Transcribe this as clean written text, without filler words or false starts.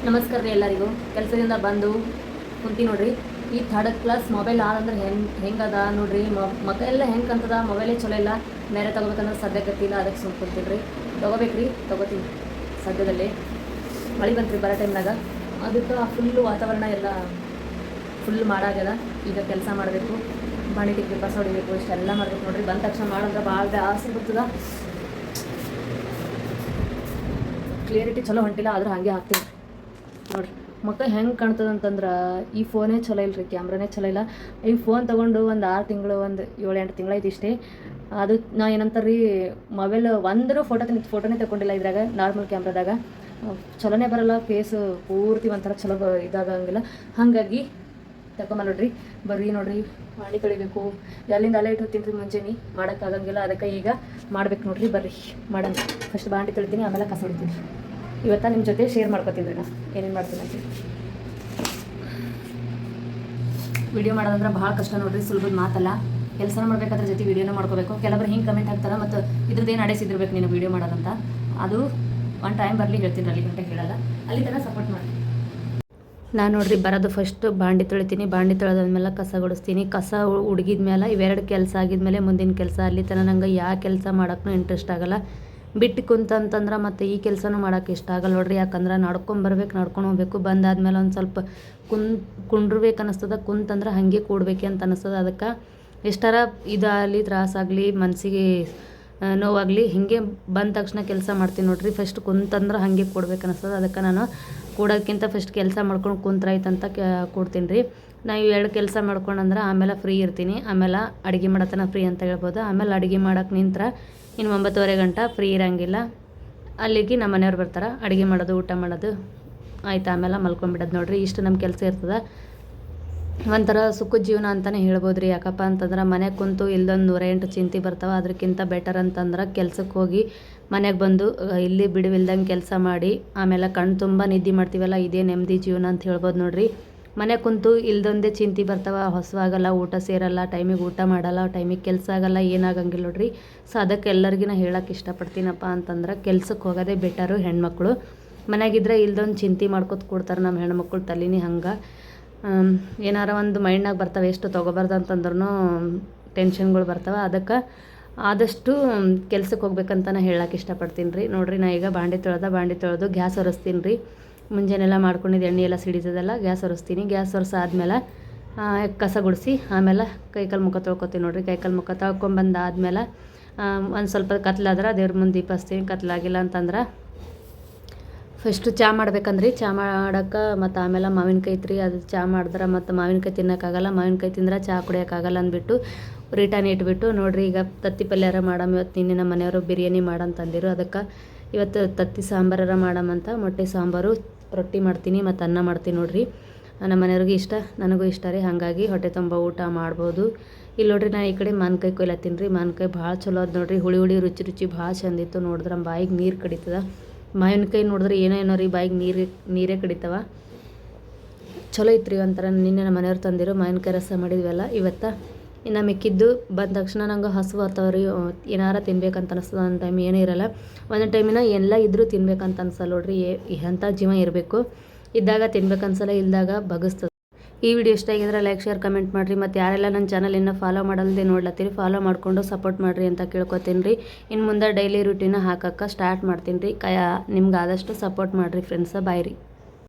ನಮಸ್ಕಾರ ರೀ ಎಲ್ಲರಿಗೂ. ಕೆಲಸದಿಂದ ಬಂದು ಕುಂತಿ ನೋಡ್ರಿ. ಈ ಥರ್ಡ್ ಕ್ಲಾಸ್ ಮೊಬೈಲ್ ಆದಂದ್ರೆ ಹೆಂಗದ ನೋಡ್ರಿ. ಮಗ ಎಲ್ಲ ಹೆಂಗೆ ಕಂತದ, ಮೊಬೈಲೇ ಚಲೋ ಇಲ್ಲ. ಬೇರೆ ತೊಗೋಬೇಕಂದ್ರೆ ಸದ್ಯಗತ್ತಿಲ್ಲ, ಅದಕ್ಕೆ ಸುಮ್ಮ ಕುಂತೀನಿ ರೀ. ತೊಗೋಬೇಕ್ರಿ, ತೊಗೋತೀನಿ ಸದ್ಯದಲ್ಲೇ. ಮಳೆ ಬಂತ್ರಿ ಬರೋ ಟೈಮ್ನಾಗ, ಅದಕ್ಕೆ ಫುಲ್ಲು ವಾತಾವರಣ ಎಲ್ಲ ಫುಲ್ ಮಾಡಾಗ್ಯದ. ಈಗ ಕೆಲಸ ಮಾಡಬೇಕು, ಬಾಣಿ ತಿಕ್ಕಿ ಕಸ ಹೊಡಿಬೇಕು, ಇಷ್ಟೆಲ್ಲ ಮಾಡ್ಬೇಕು ನೋಡ್ರಿ. ಬಂದ ತಕ್ಷಣ ಮಾಡಿದ್ರೆ ಭಾಳ ಆಸೆ ಬರ್ತದ. ಕ್ಲಿಯರಿಟಿ ಚಲೋ ಹೊಂಟಿಲ್ಲ, ಆದ್ರೆ ಹಾಗೆ ಹಾಕ್ತೀನಿ ನೋಡಿರಿ. ಮಕ್ಕ ಹೆಂಗೆ ಕಾಣ್ತದಂತಂದ್ರೆ ಈ ಫೋನೇ ಚಲೋ ಇಲ್ಲ ರೀ, ಕ್ಯಾಮ್ರಾನೇ ಚಲೋ ಇಲ್ಲ. ಈ ಫೋನ್ ತೊಗೊಂಡು ಒಂದು 6 ತಿಂಗಳು, ಒಂದು 7-8 ತಿಂಗಳಾಯ್ತು ಇಷ್ಟೇ. ಅದು ನಾ ಏನಂತಾರೆ ರೀ, ಮೊಬೈಲ್ ಒಂದರೂ ಫೋಟೋನೇ ತಗೊಂಡಿಲ್ಲ ಇದ್ರಾಗ. ನಾರ್ಮಲ್ ಕ್ಯಾಮ್ರಾದಾಗ ಚಲೋನೇ ಬರೋಲ್ಲ, ಫೇಸು ಪೂರ್ತಿ ಒಂಥರ ಚಲೋ ಇದಾಗಂಗಿಲ್ಲ. ಹಾಗಾಗಿ ತಗೊಂಬಲ್ಲೋಡ್ರಿ. ಬರ್ರಿ ನೋಡ್ರಿ, ಮಾಡಿ ತೊಳಿಬೇಕು. ಎಲ್ಲಿಂದ ಅಲ್ಲೇ ಇಟ್ಟು ಹೋಗ್ತೀನಿ ರೀ, ಮುಂಚೆನಿ ಮಾಡೋಕ್ಕಾಗಂಗಿಲ್ಲ. ಅದಕ್ಕೆ ಈಗ ಮಾಡ್ಬೇಕು ನೋಡ್ರಿ. ಬರ್ರಿ ಮಾಡೋಣ. ಫಸ್ಟ್ ಬಾಂಡಿ ತೊಳಿತೀನಿ, ಆಮೇಲೆ ಕಸ ಹೊಡಿತೀನಿ. ಇವತ್ತು ನಿಮ್ಮ ಜೊತೆ ಶೇರ್ ಮಾಡ್ಕೊತೀನಿ ನಾನು ಏನೇನು ಮಾಡ್ತೀನಿ ಅಂತ. ವಿಡಿಯೋ ಮಾಡೋದಂದ್ರೆ ಭಾಳ ಕಷ್ಟ ನೋಡ್ರಿ, ಸುಲಭದ ಮಾತಲ್ಲ. ಕೆಲಸ ಮಾಡ್ಬೇಕಾದ್ರೆ ಜೊತೆ ವಿಡಿಯೋನ ಮಾಡ್ಕೋಬೇಕು. ಕೆಲವರು ಹಿಂಗೆ ಕಮೆಂಟ್ ಹಾಕ್ತಾರೆ, ಮತ್ತು ಇದ್ರದ್ದೇನು ನಡೆಸಿದಿರ್ಬೇಕು ನೀನು ವಿಡಿಯೋ ಮಾಡೋದಂತ. ಅದು ಒಂದು ಟೈಮ್ ಬರಲಿ ಹೇಳ್ತೀನಿ, ಅಲ್ಲಿ ಗಂಟೆ ಹೇಳಲ್ಲ. ಅಲ್ಲಿ ತನಕ ಸಪೋರ್ಟ್ ಮಾಡಿ. ನಾನು ನೋಡ್ರಿ ಬರೋದು ಫಸ್ಟ್ ಬಾಂಡಿ ತೊಳಿತೀನಿ. ಬಾಂಡಿ ತೊಳೆದಾದ್ಮೇಲೆ ಕಸ ಗುಡಿಸ್ತೀನಿ. ಕಸ ಹುಡುಗಿದ ಮೇಲೆ ಇವೆರಡು ಕೆಲಸ ಆಗಿದ್ಮೇಲೆ ಮುಂದಿನ ಕೆಲಸ. ಅಲ್ಲಿ ತನಕ ನಂಗೆ ಯಾವ ಕೆಲಸ ಮಾಡೋಕ್ಕೂ ಇಂಟ್ರೆಸ್ಟ್ ಆಗಲ್ಲ. ಬಿಟ್ಟು ಕುಂತಂತಂದ್ರೆ ಮತ್ತು ಈ ಕೆಲಸನೂ ಮಾಡೋಕೆ ಇಷ್ಟ ಆಗಲ್ಲ ನೋಡ್ರಿ. ಯಾಕಂದ್ರೆ ನಡ್ಕೊಂಡು ಹೋಗ್ಬೇಕು. ಬಂದಾದ್ಮೇಲೆ ಒಂದು ಸ್ವಲ್ಪ ಕುಂಡ್ರಬೇಕು ಅನ್ನಿಸ್ತದ. ಕುಂತಂದ್ರೆ ಹಾಗೆ ಕೂಡ್ಬೇಕು ಅಂತ ಅನ್ನಿಸ್ತದ. ಅದಕ್ಕೆ ಎಷ್ಟಾರ ಇದಾಗಲಿ, ತ್ರಾಸಾಗಲಿ, ಮನಸ್ಸಿಗೆ ನೋವಾಗಲಿ, ಹೀಗೆ ಬಂದ ತಕ್ಷಣ ಕೆಲಸ ಮಾಡ್ತೀನಿ ನೋಡ್ರಿ. ಫಸ್ಟ್ ಕುಂತಂದ್ರೆ ಹಾಗೆ ಕೂಡ್ಬೇಕು ಅನ್ನಿಸ್ತದ. ಅದಕ್ಕೆ ನಾನು ಕೂಡೋದಕ್ಕಿಂತ ಫಸ್ಟ್ ಕೆಲಸ ಮಾಡ್ಕೊಂಡು ಕುಂತ್ರಾಯ್ತಂತ ಕೂಡ್ತೀನಿ ರೀ. ನಾವು 2 ಕೆಲಸ ಮಾಡ್ಕೊಂಡಂದ್ರೆ ಆಮೇಲೆ ಫ್ರೀ ಇರ್ತೀನಿ. ಆಮೇಲೆ ಅಡುಗೆ ಮಾಡತನ ಫ್ರೀ ಅಂತ ಹೇಳ್ಬೋದು. ಆಮೇಲೆ ಅಡುಗೆ ಮಾಡೋಕೆ ನಿಂತ್ರೆ ಇನ್ನು 9:30 ಗಂಟೆ ಫ್ರೀ ಇರೋಂಗಿಲ್ಲ. ಅಲ್ಲಿಗೆ ನಮ್ಮ ಮನೆಯವ್ರು ಬರ್ತಾರೆ, ಅಡುಗೆ ಮಾಡೋದು, ಊಟ ಮಾಡೋದು ಆಯ್ತು. ಆಮೇಲೆ ಮಲ್ಕೊಂಡ್ಬಿಡೋದು ನೋಡ್ರಿ. ಇಷ್ಟು ನಮ್ಮ ಕೆಲಸ ಇರ್ತದೆ. ಒಂಥರ ಸುಖದ ಜೀವನ ಅಂತಲೇ ಹೇಳ್ಬೋದು ರೀ. ಯಾಕಪ್ಪ ಅಂತಂದ್ರೆ ಮನೆಗೆ ಕುಂತು ಇಲ್ಲದೊಂದು 108 ಚಿಂತೆ ಬರ್ತಾವೆ. ಅದಕ್ಕಿಂತ ಬೆಟರ್ ಅಂತಂದ್ರೆ ಕೆಲ್ಸಕ್ಕೆ ಹೋಗಿ ಮನೆಗೆ ಬಂದು ಇಲ್ಲಿ ಬಿಡುವಿಲ್ದಂಗೆ ಕೆಲಸ ಮಾಡಿ ಆಮೇಲೆ ಕಣ್ಣು ತುಂಬ ನಿದ್ದೆ ಮಾಡ್ತೀವಲ್ಲ, ಇದೇ ನೆಮ್ಮದಿ ಜೀವನ ಅಂತ ಹೇಳ್ಬೋದು ನೋಡ್ರಿ. ಮನೆ ಕುಂತು ಇಲ್ದೊಂದೇ ಚಿಂತೆ ಬರ್ತಾವೆ, ಹೊಸವಾಗಲ್ಲ, ಊಟ ಸೇರಲ್ಲ, ಟೈಮಿಗೆ ಊಟ ಮಾಡಲ್ಲ, ಟೈಮಿಗೆ ಕೆಲಸ ಆಗಲ್ಲ, ಏನಾಗಂಗಿಲ್ಲ ನೋಡ್ರಿ. ಸೊ ಅದಕ್ಕೆ ಎಲ್ಲರಿಗೂ ಹೇಳೋಕೆ ಇಷ್ಟಪಡ್ತೀನಪ್ಪ ಅಂತಂದ್ರೆ ಕೆಲ್ಸಕ್ಕೆ ಹೋಗೋದೇ ಬೆಟರು. ಹೆಣ್ಮಕ್ಳು ಮನೆಯಾಗಿದ್ದರೆ ಇಲ್ದೊಂದು ಚಿಂತೆ ಮಾಡ್ಕೊತ ಕೊಡ್ತಾರೆ ನಮ್ಮ ಹೆಣ್ಮಕ್ಳು. ತಲೆನೇ ಹಂಗೆ ಏನಾರ ಒಂದು ಮೈಂಡ್ನಾಗ ಬರ್ತವೆ, ಎಷ್ಟು ತೊಗೋಬಾರ್ದು ಅಂತಂದ್ರೂ ಟೆನ್ಷನ್ಗಳು ಬರ್ತವೆ. ಅದಕ್ಕೆ ಆದಷ್ಟು ಕೆಲ್ಸಕ್ಕೆ ಹೋಗ್ಬೇಕಂತ ಹೇಳೋಕೆ ಇಷ್ಟಪಡ್ತೀನಿ ರೀ. ನೋಡಿರಿ, ನಾ ಈಗ ಬಾಂಡಿ ತೊಳೆದು ಗ್ಯಾಸ್ ಒರೆಸ್ತೀನಿ ರೀ. ಮುಂಜಾನೆಲ್ಲ ಮಾಡ್ಕೊಂಡಿದ್ದು ಎಣ್ಣೆ ಎಲ್ಲ ಸಿಡಿತದಲ್ಲ, ಗ್ಯಾಸ್ ಒರೆಸ್ತೀನಿ. ಗ್ಯಾಸ್ ಒರೆಸಾದ್ಮೇಲೆ ಕಸ ಗುಡಿಸಿ ಆಮೇಲೆ ಕೈಕಾಲು ಮುಖ ತೊಳ್ಕೊತೀನಿ ನೋಡಿರಿ. ಕೈಕಾಲು ಮುಖ ತೊಳ್ಕೊಂಬಂದಾದ್ಮೇಲೆ ಒಂದು ಸ್ವಲ್ಪ ಕತ್ಲಾದ್ರೆ ದೇವ್ರ ಮುಂದೆ ದೀಪ ಹಚ್ತೀನಿ. ಕತ್ಲಾಗಿಲ್ಲ ಅಂತಂದ್ರೆ ಫಸ್ಟು ಚಹಾ ಮಾಡ್ಬೇಕಂದ್ರಿ. ಚಹಾ ಮಾಡೋಕೆ ಮತ್ತು ಆಮೇಲೆ ಮಾವಿನಕಾಯಿ ಐತ್ರಿ, ಅದು ಚಹಾ ಮಾಡಿದ್ರೆ ಮತ್ತು ಮಾವಿನಕಾಯಿ ತಿನ್ನೋಕ್ಕಾಗಲ್ಲ. ಮಾವಿನಕಾಯಿ ತಿಂದ್ರೆ ಚಹಾ ಕುಡಿಯೋಕ್ಕಾಗಲ್ಲ ಅಂದ್ಬಿಟ್ಟು ರಿಟರ್ನ್ ಇಟ್ಬಿಟ್ಟು ನೋಡಿರಿ. ಈಗ ತತ್ತಿ ಪಲ್ಯಾರ ಮಾಡಮ್. ಇವತ್ತು ನಿನ್ನೆ ನಮ್ಮ ಮನೆಯವರು ಬಿರಿಯಾನಿ ಮಾಡಂತಂದಿರು. ಅದಕ್ಕೆ ಇವತ್ತು ತತ್ತಿ ಸಾಂಬಾರಾರ ಮಾಡಮಂತ ಮೊಟ್ಟೆ ಸಾಂಬಾರು, ರೊಟ್ಟಿ ಮಾಡ್ತೀನಿ ಮತ್ತು ಅನ್ನ ಮಾಡ್ತೀನಿ ನೋಡಿರಿ. ನಮ್ಮ ಮನೆಯವ್ರಿಗೆ ಇಷ್ಟ, ನನಗೂ ಇಷ್ಟ ರೀ. ಹಾಗಾಗಿ ಹೊಟ್ಟೆ ತುಂಬ ಊಟ ಮಾಡ್ಬೋದು. ಇಲ್ಲಿ ನೋಡಿರಿ, ನಾನು ಈ ಕಡೆ ಮಾವಿನಕಾಯಿ ಕೊಯ್ಲತ್ತೀನಿ ರೀ. ಮಾವಿನಕಾಯಿ ಭಾಳ ಚಲೋ ಅದು ನೋಡಿರಿ. ಹುಳಿ ರುಚಿ ಭಾಳ ಚಂದಿತ್ತು. ನೋಡಿದ್ರೆ ಬಾಯಿಗೆ ನೀರು ಕಡಿತದ. ಮಾವಿನಕಾಯಿ ನೋಡಿದ್ರೆ ಏನೋ ರೀ, ಬಾಯಿಗೆ ನೀರೇ ಕಡಿತವ. ಚಲೋ ಇತ್ತು ರೀ ಒಂಥರ. ನಿನ್ನೆ ನಮ್ಮ ಮನೆಯವ್ರು ತಂದಿರೋ ಮಾವಿನಕಾಯಿ ರಸ ಮಾಡಿದ್ವಲ್ಲ ಇವತ್ತು. ಇನ್ನು ಮಿಕ್ಕಿದ್ದು ಬಂದ ತಕ್ಷಣ ನಂಗೆ ಹಸಿವು ಆಗ್ತಾವ್ರಿ. ಏನಾರ ತಿನ್ಬೇಕಂತ ಅನಿಸ್ತದ. ಒಂದು ಟೈಮ್ ಏನೂ ಇರೋಲ್ಲ. ಒಂದೊಂದು ಟೈಮಿನ ಎಲ್ಲ ಇದ್ದರೂ ತಿನ್ಬೇಕಂತ ಅನ್ಸಲ್ಲ ನೋಡ್ರಿ. ಎಂಥ ಜೀವ ಇರಬೇಕು. ಇದ್ದಾಗ ತಿನ್ಬೇಕನ್ಸಲ್ಲ, ಇಲ್ದಾಗ ಬಗಸ್ತದೆ. ಈ ವಿಡಿಯೋ ಇಷ್ಟ ಆಗಿದ್ರೆ ಲೈಕ್, ಶೇರ್, ಕಮೆಂಟ್ ಮಾಡಿರಿ. ಮತ್ತು ಯಾರೆಲ್ಲ ನನ್ನ ಚಾನಲ್ ಇನ್ನೂ ಫಾಲೋ ಮಾಡಲ್ದೆ ನೋಡ್ಲತ್ತೀರಿ, ಫಾಲೋ ಮಾಡಿಕೊಂಡು ಸಪೋರ್ಟ್ ಮಾಡಿರಿ ಅಂತ ಕೇಳ್ಕೊತೀನಿ ರೀ. ಇನ್ನು ಮುಂದೆ ಡೈಲಿ ರೂಟೀನ ಹಾಕೋಕ್ಕೆ ಸ್ಟಾರ್ಟ್ ಮಾಡ್ತೀನಿ ರೀ. ನಿಮ್ಗೆ ಆದಷ್ಟು ಸಪೋರ್ಟ್ ಮಾಡಿರಿ ಫ್ರೆಂಡ್ಸ. ಬಾಯ್ ರೀ.